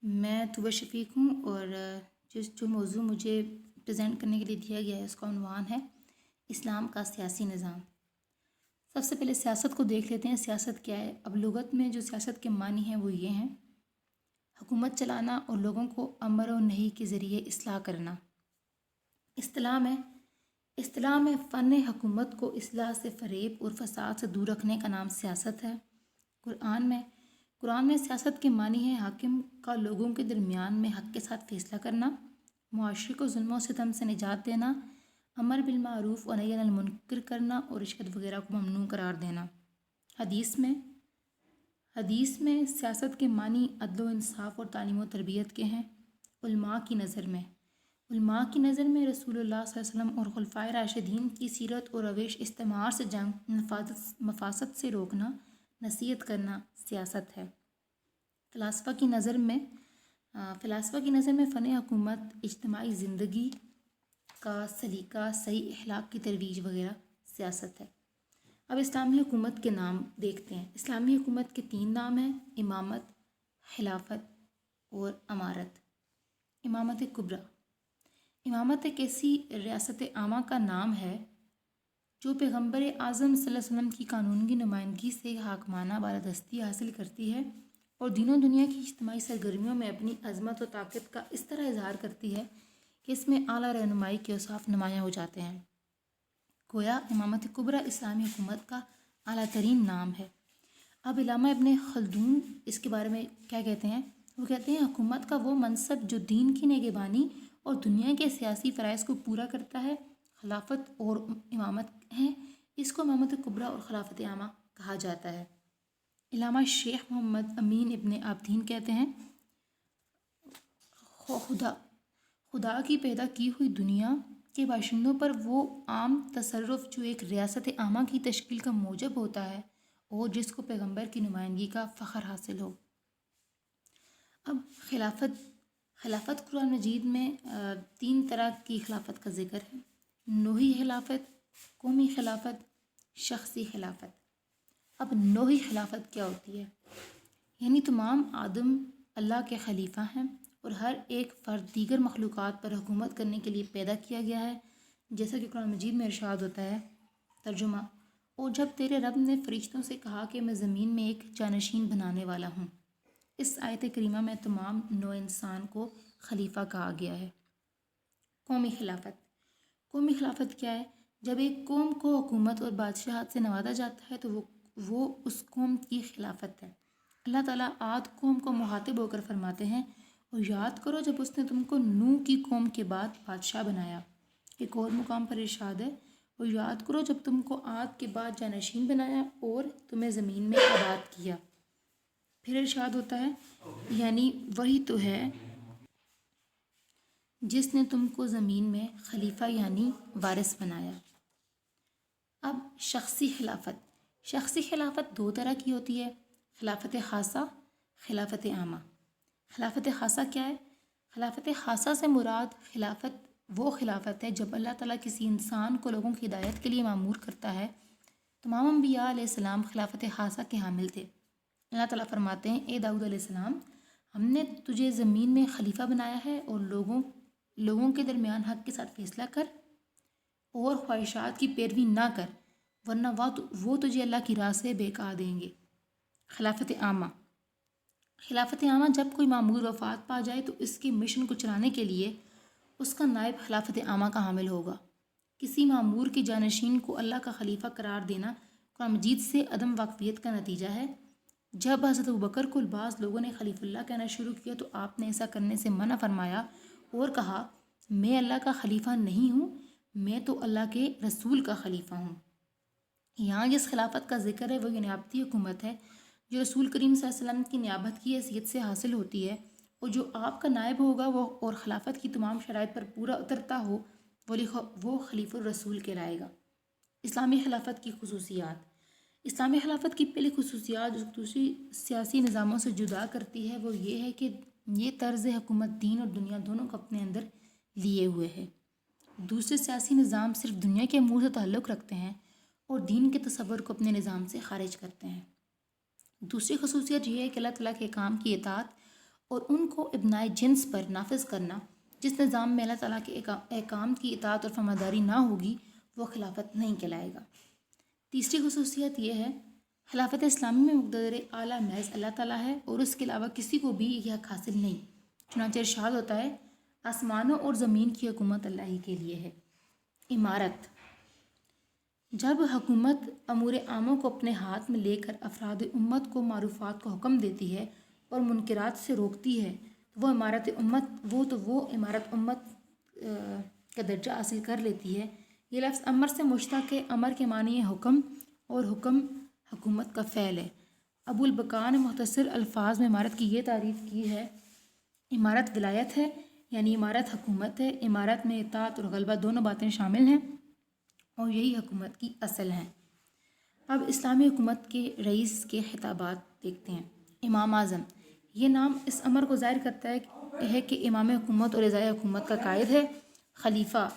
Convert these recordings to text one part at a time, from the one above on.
میں طوبیٰ شفیق ہوں اور جو موضوع مجھے پریزنٹ کرنے کے لیے دیا گیا ہے اس کا عنوان ہے اسلام کا سیاسی نظام۔ سب سے پہلے سیاست کو دیکھ لیتے ہیں، سیاست کیا ہے۔ اب لغت میں جو سیاست کے معنی ہیں وہ یہ ہیں: حکومت چلانا اور لوگوں کو امر و نہی کے ذریعے اصلاح کرنا۔ اصطلاح میں فن حکومت کو اصلاح سے، فریب اور فساد سے دور رکھنے کا نام سیاست ہے۔ قرآن میں سیاست کے معنی ہے حاکم کا لوگوں کے درمیان میں حق کے ساتھ فیصلہ کرنا، معاشرے کو ظلم و ستم سے نجات دینا، امر بالمعروف و نہی عن المنکر کرنا اور رشوت وغیرہ کو ممنوع قرار دینا۔ حدیث میں سیاست کے معنی عدل و انصاف اور تعلیم و تربیت کے ہیں۔ علماء کی نظر میں رسول اللہ صلی اللہ علیہ وسلم اور خلفائے راشدین کی سیرت اور روش، استعمار سے جنگ، مفاسد سے روکنا، نصیحت کرنا سیاست ہے۔ فلاسفہ کی نظر میں فن حکومت، اجتماعی زندگی کا سلیقہ، صحیح اخلاق کی ترویج وغیرہ سیاست ہے۔ اب اسلامی حکومت کے نام دیکھتے ہیں۔ اسلامی حکومت کے 3 نام ہیں: امامت، خلافت اور امارت۔ امامت کبریٰ: امامت ایک ایسی ریاست عامہ کا نام ہے جو پیغمبر اعظم صلی اللہ علیہ وسلم کی قانونی نمائندگی سے حاکمانہ بالادستی حاصل کرتی ہے اور دین و دنیا کی اجتماعی سرگرمیوں میں اپنی عظمت و طاقت کا اس طرح اظہار کرتی ہے کہ اس میں اعلیٰ رہنمائی کے اوصاف نمایاں ہو جاتے ہیں۔ گویا امامت کبریٰ اسلامی حکومت کا اعلیٰ ترین نام ہے۔ اب علامہ ابن خلدون اس کے بارے میں کیا کہتے ہیں؟ وہ کہتے ہیں حکومت کا وہ منصب جو دین کی نگہبانی اور دنیا کے سیاسی فرائض کو پورا کرتا ہے۔ خلافت اور امامت ہیں، اس کو امامت کبریٰ اور خلافت عامہ کہا جاتا ہے۔ علامہ شیخ محمد امین ابن عابدین کہتے ہیں خدا کی پیدا کی ہوئی دنیا کے باشندوں پر وہ عام تصرف جو ایک ریاست عامہ کی تشکیل کا موجب ہوتا ہے اور جس کو پیغمبر کی نمائندگی کا فخر حاصل ہو۔ اب خلافت قرآن مجید میں 3 طرح کی خلافت کا ذکر ہے: نوحی خلافت، قومی خلافت، شخصی خلافت۔ اب نوحی خلافت کیا ہوتی ہے؟ یعنی تمام آدم اللہ کے خلیفہ ہیں اور ہر ایک فرد دیگر مخلوقات پر حکومت کرنے کے لیے پیدا کیا گیا ہے، جیسا کہ قرآن مجید میں ارشاد ہوتا ہے۔ ترجمہ: اور جب تیرے رب نے فرشتوں سے کہا کہ میں زمین میں ایک جانشین بنانے والا ہوں۔ اس آیت کریمہ میں تمام نوع انسان کو خلیفہ کہا گیا ہے۔ قومی خلافت کیا ہے؟ جب ایک قوم کو حکومت اور بادشاہت سے نوازا جاتا ہے تو وہ اس قوم کی خلافت ہے۔ اللہ تعالیٰ عاد قوم کو مخاطب ہو کر فرماتے ہیں: اور یاد کرو جب اس نے تم کو نوح کی قوم کے بعد بادشاہ بنایا۔ ایک اور مقام پر ارشاد ہے: اور یاد کرو جب تم کو عاد کے بعد جانشین بنایا اور تمہیں زمین میں آباد کیا۔ پھر ارشاد ہوتا ہے: یعنی وہی تو ہے جس نے تم کو زمین میں خلیفہ یعنی وارث بنایا۔ اب شخصی خلافت 2 طرح کی ہوتی ہے: خلافت خاصہ، خلافت عامہ۔ خلافت خاصہ کیا ہے؟ خلافت خاصہ سے مراد وہ خلافت ہے جب اللہ تعالیٰ کسی انسان کو لوگوں کی ہدایت کے لیے مامور کرتا ہے۔ تمام انبیاء علیہ السلام خلافت خاصہ کے حامل تھے۔ اللہ تعالیٰ فرماتے ہیں: اے داؤد علیہ السلام، ہم نے تجھے زمین میں خلیفہ بنایا ہے اور لوگوں کے درمیان حق کے ساتھ فیصلہ کر اور خواہشات کی پیروی نہ کر، ورنہ وہ تجھے اللہ کی راہ سے بہکا دیں گے۔ خلافت عامہ جب کوئی مامور وفات پا جائے تو اس کے مشن کو چلانے کے لیے اس کا نائب خلافت عامہ کا حامل ہوگا۔ کسی مامور کے جانشین کو اللہ کا خلیفہ قرار دینا قرآن مجید سے عدم واقفیت کا نتیجہ ہے۔ جب حضرت ابوبکر کو بعض لوگوں نے خلیفہ اللہ کہنا شروع کیا تو آپ نے ایسا کرنے سے منع فرمایا اور کہا: میں اللہ کا خلیفہ نہیں ہوں، میں تو اللہ کے رسول کا خلیفہ ہوں۔ یہاں جس خلافت کا ذکر ہے وہ نیابتی حکومت ہے جو رسول کریم صلی اللہ علیہ وسلم کی نیابت کی حیثیت سے حاصل ہوتی ہے، اور جو آپ کا نائب ہوگا وہ اور خلافت کی تمام شرائط پر پورا اترتا ہو وہ خلیفہ الرسول کہلائے گا۔ اسلامی خلافت کی خصوصیات: اسلامی خلافت کی پہلی خصوصیات جو دوسری سیاسی نظاموں سے جدا کرتی ہے وہ یہ ہے کہ یہ طرز حکومت دین اور دنیا دونوں کو اپنے اندر لیے ہوئے ہے۔ دوسرے سیاسی نظام صرف دنیا کے امور سے تعلق رکھتے ہیں اور دین کے تصور کو اپنے نظام سے خارج کرتے ہیں۔ دوسری خصوصیت یہ ہے کہ اللہ تعالیٰ کے کام کی اطاعت اور ان کو ابنائے جنس پر نافذ کرنا۔ جس نظام میں اللہ تعالیٰ کے احکام کی اطاعت اور فرمانبرداری نہ ہوگی وہ خلافت نہیں کہلائے گا۔ تیسری خصوصیت یہ ہے، خلافت اسلامی میں مقتدر اعلیٰ محض اللہ تعالیٰ ہے اور اس کے علاوہ کسی کو بھی یہ حق حاصل نہیں۔ چنانچہ ارشاد ہوتا ہے، آسمانوں اور زمین کی حکومت اللہ ہی کے لیے ہے۔ امارت، جب حکومت امور عاموں کو اپنے ہاتھ میں لے کر افراد امت کو معروفات کا حکم دیتی ہے اور منکرات سے روکتی ہے تو وہ امارت امت کا درجہ حاصل کر لیتی ہے۔ یہ لفظ امر سے مشتق ہے۔ امر کے معنی ہے حکم، اور حکم حکومت کا فعل ہے۔ ابو البقاء نے مختصر الفاظ میں امارت کی یہ تعریف کی ہے، امارت ولایت ہے، یعنی امارت حکومت ہے۔ امارت میں اطاعت اور غلبہ دونوں باتیں شامل ہیں اور یہی حکومت کی اصل ہیں۔ اب اسلامی حکومت کے رئیس کے خطابات دیکھتے ہیں۔ امام اعظم، یہ نام اس امر کو ظاہر کرتا ہے کہ امام حکومت اور رضائے حکومت کا قائد ہے۔ خلیفہ،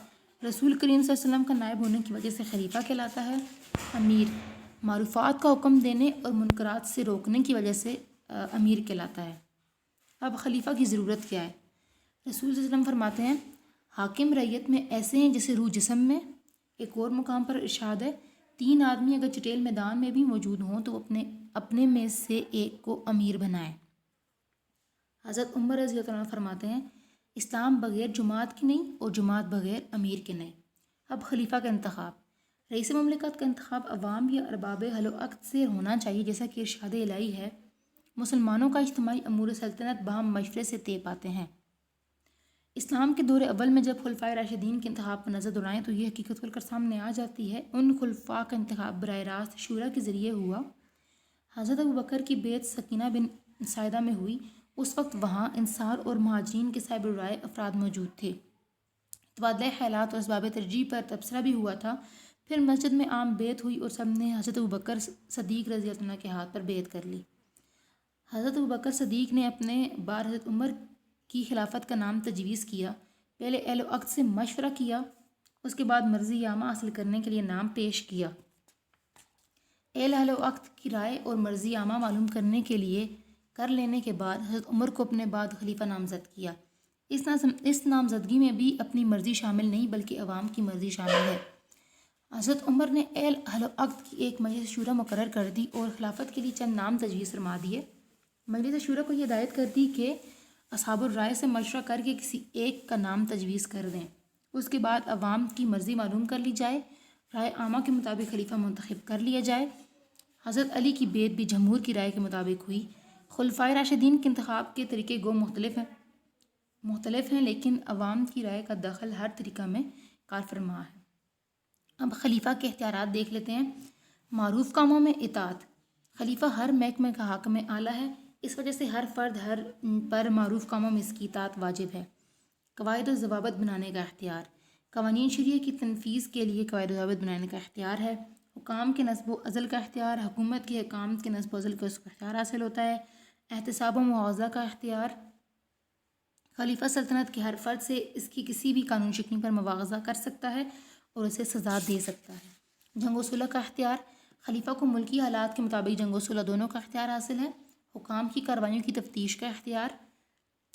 رسول کریم صلی اللہ علیہ وسلم کا نائب ہونے کی وجہ سے خلیفہ کہلاتا ہے۔ امیر، معروفات کا حکم دینے اور منکرات سے روکنے کی وجہ سے امیر کہلاتا ہے۔ اب خلیفہ کی ضرورت کیا ہے؟ رسول صلی اللہ علیہ وسلم فرماتے ہیں، حاکم رعیت میں ایسے ہیں جیسے روح جسم میں۔ ایک اور مقام پر ارشاد ہے، 3 آدمی اگر چٹیل میدان میں بھی موجود ہوں تو اپنے میں سے ایک کو امیر بنائیں۔ حضرت عمر رضی اللہ عنہ فرماتے ہیں، اسلام بغیر جماعت کی نہیں اور جماعت بغیر امیر کے نہیں۔ اب خلیفہ کا انتخاب، رئیس مملکت کا انتخاب عوام یا ارباب حل و عقد سے ہونا چاہیے، جیسا کہ ارشاد الہی ہے، مسلمانوں کا اجتماعی امور سلطنت باہم مشورے سے طے پاتے ہیں۔ اسلام کے دور اول میں جب خلفائے راشدین کے انتخاب پر نظر دوڑائیں تو یہ حقیقت کھل کر سامنے آ جاتی ہے، ان خلفاء کا انتخاب براہ راست شورا کے ذریعے ہوا۔ حضرت ابوبکر کی بیعت سکینہ بن سائدہ میں ہوئی، اس وقت وہاں انصار اور مہاجرین کے صاحب الرائے افراد موجود تھے۔ تبادلہ خیالات اور اسباب ترجیح پر تبصرہ بھی ہوا تھا۔ پھر مسجد میں عام بیعت ہوئی اور سب نے حضرت ابوبکر صدیق رضی اللہ عنہ کے ہاتھ پر بیعت کر لی۔ حضرت ابوبکر صدیق نے اپنے بار حضرت عمر کی خلافت کا نام تجویز کیا۔ پہلے اہل عقد سے مشورہ کیا، اس کے بعد مرضی عامہ حاصل کرنے کے لیے نام پیش کیا۔ اہل عقد کی رائے اور مرضی عامہ معلوم کر لینے کے بعد حضرت عمر کو اپنے بعد خلیفہ نامزد کیا۔ اس نامزدگی میں بھی اپنی مرضی شامل نہیں بلکہ عوام کی مرضی شامل ہے۔ حضرت عمر نے اہل عقد کی ایک مجلس شورا مقرر کر دی اور خلافت کے لیے چند نام تجویز فرما دیے۔ مجلس شورا کو یہ ہدایت کر دی کہ اصحاب الرائے سے مشورہ کر کے کسی ایک کا نام تجویز کر دیں، اس کے بعد عوام کی مرضی معلوم کر لی جائے، رائے عامہ کے مطابق خلیفہ منتخب کر لیا جائے۔ حضرت علی کی بیعت بھی جمہور کی رائے کے مطابق ہوئی۔ خلفائے راشدین کے انتخاب کے طریقے گو مختلف ہیں لیکن عوام کی رائے کا دخل ہر طریقہ میں کار فرما ہے۔ اب خلیفہ کے اختیارات دیکھ لیتے ہیں۔ معروف کاموں میں اطاعت، خلیفہ ہر محکمے کا حاکم اعلیٰ ہے، اس وجہ سے ہر فرد پر معروف کاموں میں اس کی اطاعت واجب ہے۔ قواعد و ضوابط بنانے کا اختیار، قوانین شرعیہ کی تنفیذ کے لیے قواعد و ضوابط بنانے کا اختیار ہے۔ حکام کے نصب و عزل کا اختیار، حکومت کے حکام کے نصب و عزل کا اس کو اختیار حاصل ہوتا ہے۔ احتساب و معاوضہ کا اختیار، خلیفہ سلطنت کے ہر فرد سے اس کی کسی بھی قانون شکنی پر مواخذہ کر سکتا ہے اور اسے سزا دے سکتا ہے۔ جنگ و صلح کا اختیار، خلیفہ کو ملکی حالات کے مطابق جنگ و صلح دونوں کا اختیار حاصل ہے۔ حکام کی کارروائیوں کی تفتیش کا اختیار،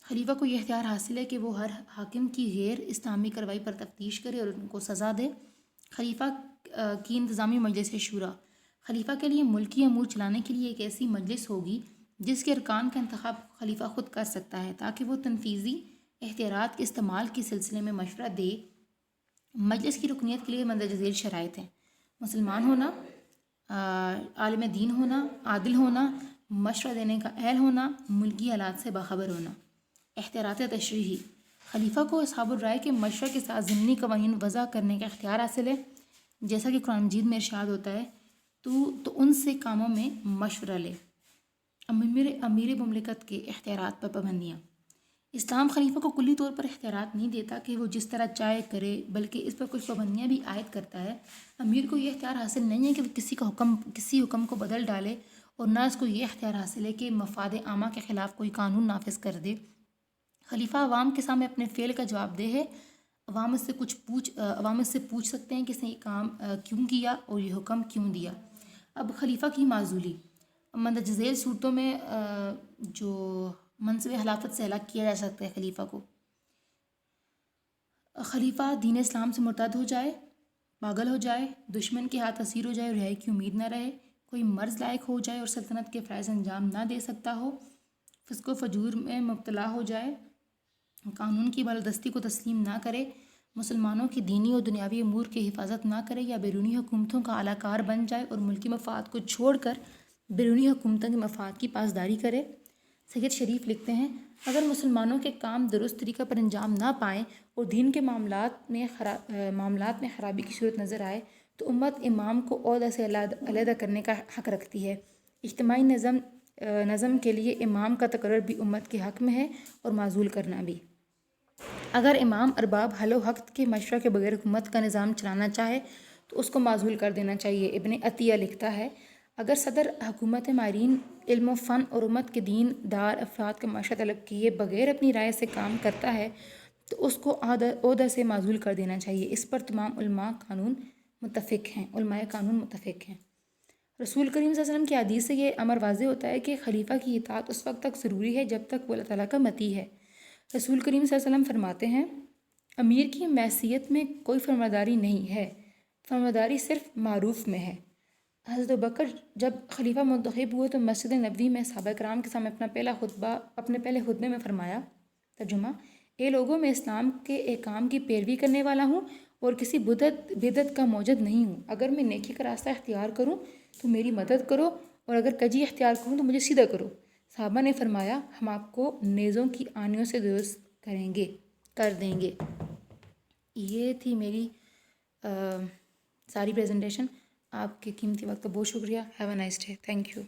خلیفہ کو یہ اختیار حاصل ہے کہ وہ ہر حاکم کی غیر اسلامی کارروائی پر تفتیش کرے اور ان کو سزا دے۔ خلیفہ کی انتظامی مجلس شورا، خلیفہ کے لیے ملکی امور چلانے کے لیے ایک ایسی مجلس ہوگی جس کے ارکان کا انتخاب خلیفہ خود کر سکتا ہے تاکہ وہ تنفیذی اختیارات کے استعمال کے سلسلے میں مشورہ دے۔ مجلس کی رکنیت کے لیے مندرجہ ذیل شرائط ہیں: مسلمان ہونا، عالم دین ہونا، عادل ہونا، مشورہ دینے کا اہل ہونا، ملکی حالات سے باخبر ہونا۔ اختیارات تشریحی، خلیفہ کو اصحاب الرائے کے مشورہ کے ساتھ ضمنی قوانین وضع کرنے کا اختیار حاصل ہے، جیسا کہ قرآن مجید میں ارشاد ہوتا ہے، تو ان سے کاموں میں مشورہ لے۔ امیر مملکت کے اختیارات پر پابندیاں، اسلام خلیفہ کو کلی طور پر اختیارات نہیں دیتا کہ وہ جس طرح چاہے کرے، بلکہ اس پر کچھ پابندیاں بھی عائد کرتا ہے۔ امیر کو یہ اختیار حاصل نہیں ہے کہ وہ کسی حکم کو بدل ڈالے، اور نہ اس کو یہ اختیار حاصل ہے کہ مفاد عامہ کے خلاف کوئی قانون نافذ کر دے۔ خلیفہ عوام کے سامنے اپنے فعل کا جواب دہ ہے۔ عوام اس سے پوچھ سکتے ہیں کہ اس نے یہ کام کیوں کیا اور یہ حکم کیوں دیا۔ اب خلیفہ کی معزولی، مندرجہ ذیل صورتوں میں جو منصب خلافت سے الگ کیا جا سکتا ہے خلیفہ کو۔ خلیفہ دین اسلام سے مرتد ہو جائے، پاگل ہو جائے، دشمن کے ہاتھ اسیر ہو جائے اور رہائی کی امید نہ رہے، کوئی مرض لائق ہو جائے اور سلطنت کے فرائض انجام نہ دے سکتا ہو، فسق و فجور میں مبتلا ہو جائے، قانون کی بالادستی کو تسلیم نہ کرے، مسلمانوں کی دینی اور دنیاوی امور کی حفاظت نہ کرے یا بیرونی حکومتوں کا اعلی کار بن جائے اور ملکی مفاد کو چھوڑ کر بیرونی حکومتوں کے مفاد کی پاسداری کرے۔ سید شریف لکھتے ہیں، اگر مسلمانوں کے کام درست طریقہ پر انجام نہ پائیں اور دین کے معاملات میں خرابی کی صورت نظر آئے تو امت امام کو عہدہ سے علیحدہ کرنے کا حق رکھتی ہے۔ اجتماعی نظم کے لیے امام کا تقرر بھی امت کے حق میں ہے اور معزول کرنا بھی۔ اگر امام ارباب حل و عقد کے مشورہ کے بغیر حکومت کا نظام چلانا چاہے تو اس کو معزول کر دینا چاہیے۔ ابن عطیہ لکھتا ہے، اگر صدر حکومت ماہرین علم و فن اور امت کے دین دار افراد کا مشورہ طلب کیے بغیر اپنی رائے سے کام کرتا ہے تو اس کو عہدہ سے معزول کر دینا چاہیے۔ اس پر تمام علماء قانون متفق ہیں۔ رسول کریم صلی اللہ علیہ وسلم کی حدیث سے یہ امر واضح ہوتا ہے کہ خلیفہ کی اطاعت اس وقت تک ضروری ہے جب تک وہ اللہ تعالیٰ کا مطیع ہے۔ رسول کریم صلی اللہ علیہ وسلم فرماتے ہیں، امیر کی معصیت میں کوئی فرمانبرداری نہیں ہے، فرمانبرداری صرف معروف میں ہے۔ حضرت ابوبکر جب خلیفہ منتخب ہوئے تو مسجد نبوی میں صحابہ کرام کے سامنے اپنے پہلے خطبے میں فرمایا، ترجمہ، اے لوگوں، میں اسلام کے احکام کی پیروی کرنے والا ہوں اور کسی بدعت کا موجد نہیں ہوں۔ اگر میں نیکی کا راستہ اختیار کروں تو میری مدد کرو اور اگر کجی اختیار کروں تو مجھے سیدھا کرو۔ صحابہ نے فرمایا، ہم آپ کو نیزوں کی آنیوں سے درست کر دیں گے۔ یہ تھی میری ساری پریزنٹیشن۔ آپ کے قیمتی وقت کا بہت شکریہ۔ Have a nice day. Thank you.